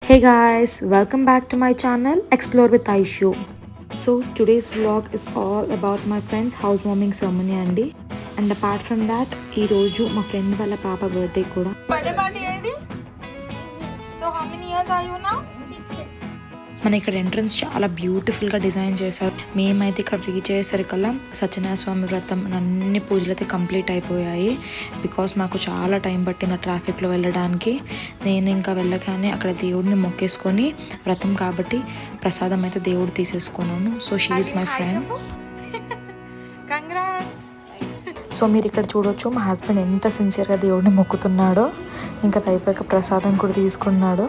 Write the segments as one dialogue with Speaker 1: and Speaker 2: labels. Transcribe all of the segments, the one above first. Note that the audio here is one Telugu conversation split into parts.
Speaker 1: Hey guys, welcome back to my channel Explore with Aishu. So today's vlog is all about my friend's housewarming ceremony అండి. And apart from that, ఈ రోజు మా ఫ్రెండ్ వాళ్ళ పాప బర్త్డే కూడా.
Speaker 2: Birthday party ఏంటి? So how many years are you now?
Speaker 1: మన ఇక్కడ ఎంట్రన్స్ చాలా బ్యూటిఫుల్గా డిజైన్ చేశారు. మేమైతే ఇక్కడ రీచ్ అయ్యేసరికల్లా సత్యనారాయణ స్వామి వ్రతం అన్ని పూజలు అయితే కంప్లీట్ అయిపోయాయి. బికాస్ మాకు చాలా టైం పట్టింది ఆ ట్రాఫిక్లో వెళ్ళడానికి. నేను ఇంకా వెళ్ళగానే అక్కడ దేవుడిని మొక్కేసుకొని వ్రతం కాబట్టి ప్రసాదం అయితే దేవుడు తీసేసుకున్నాను. So she is my friend.
Speaker 2: Congrats.
Speaker 1: So మీరు ఇక్కడ చూడొచ్చు మా హస్బెండ్ ఎంత సిన్సియర్గా దేవుడిని మొక్కుతున్నాడో. ఇంకా అయిపోయాక ప్రసాదం కూడా తీసుకున్నాడు.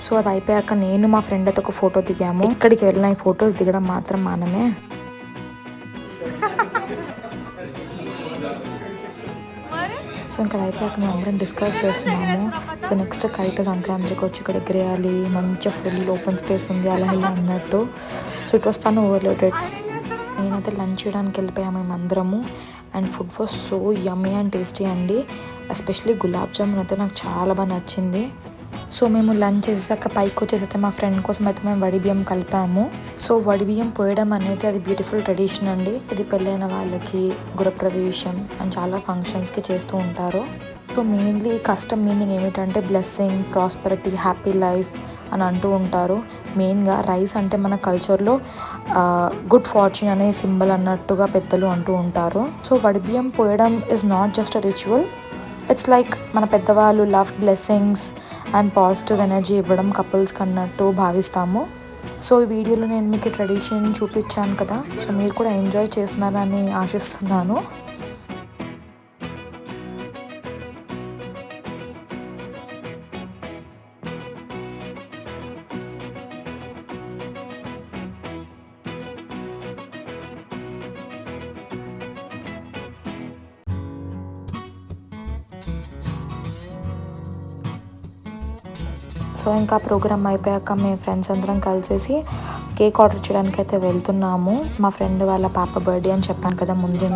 Speaker 1: సో అది అయిపోయాక నేను మా ఫ్రెండ్ అయితే ఒక ఫోటో దిగాము. ఇక్కడికి వెళ్ళిన ఈ ఫొటోస్ దిగడం మాత్రం మానమే. సో ఇంకా అయిపోయాక మేము అందరం డిస్కస్ చేస్తున్నాము. సో నెక్స్ట్ కైట్ సంక్రాంతికి వచ్చి ఇక్కడ ఎగిరేయాలి, మంచిగా ఫుల్ ఓపెన్ స్పేస్ ఉంది అలా ఇలా అన్నట్టు. So it was fun overloaded. నేనైతే లంచ్ చేయడానికి వెళ్ళిపోయాము మేము అందరము. And food was so yummy and tasty అండి. ఎస్పెషలీ గులాబ్ జామున్ అయితే నాకు చాలా బాగా నచ్చింది. సో మేము లంచ్ చేసాక పైకి వచ్చేసైతే మా ఫ్రెండ్ కోసం అయితే మేము వడి బియ్యం కలిపాము. సో వడి బియ్యం పోయడం అనేది అది బ్యూటిఫుల్ ట్రెడిషన్ అండి. ఇది పెళ్ళైన వాళ్ళకి, గృహప్రవేశం అండ్ చాలా ఫంక్షన్స్కి చేస్తూ ఉంటారు. సో మెయిన్లీ కష్టం మీనింగ్ ఏమిటంటే బ్లెస్సింగ్, ప్రాస్పెరిటీ, హ్యాపీ లైఫ్ అని అంటూ ఉంటారు. మెయిన్గా రైస్ అంటే మన కల్చర్లో గుడ్ ఫార్చ్యూన్ అనే సింబల్ అన్నట్టుగా పెద్దలు అంటూ ఉంటారు. సో వడి బియ్యం పోయడం is not just a ritual, it's like మన పెద్దవాళ్ళు love, blessings and positive energy ఇవ్వడం కపుల్స్కి అన్నట్టు భావిస్తాము. సో ఈ వీడియోలో నేను మీకు ట్రెడిషన్ చూపించాను కదా. సో మీరు కూడా ఎంజాయ్ చేస్తున్నారని ఆశిస్తున్నాను. సో ఇంకా ప్రోగ్రామ్ అయిపోయాక మేము ఫ్రెండ్స్ అందరం కలిసేసి కేక్ ఆర్డర్ చేయడానికి అయితే వెళ్తున్నాము. మా ఫ్రెండ్ వాళ్ళ పాప బర్త్డే అని చెప్పాను కదా ముందే.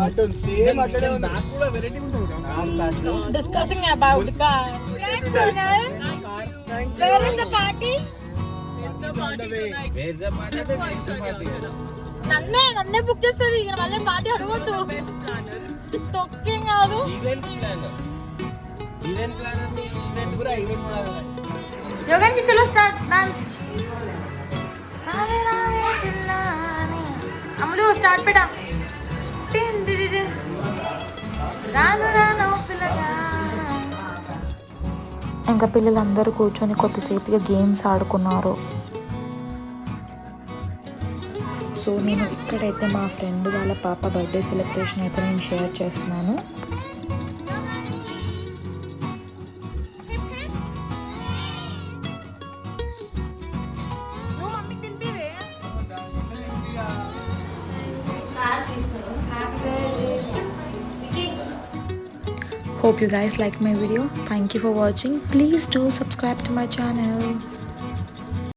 Speaker 2: నన్నే బుక్ చేస్తుంది మళ్ళీ పార్టీ అడగొద్దు. తొక్కేం కాదు. యోగాంచి చలో స్టార్ట్ డాన్స్. అమ్ములు స్టార్ట్ పెట్టా.
Speaker 1: ఇంకా పిల్లలందరూ కూర్చొని కొద్దిసేపుగా గేమ్స్ ఆడుకున్నారు. సో నేను ఇక్కడైతే మా ఫ్రెండ్ వాళ్ళ పాప బర్త్డే సెలబ్రేషన్ అయితే నేను షేర్ చేస్తున్నాను. Hope you guys like my video. Thank you for watching. Please do subscribe to my channel.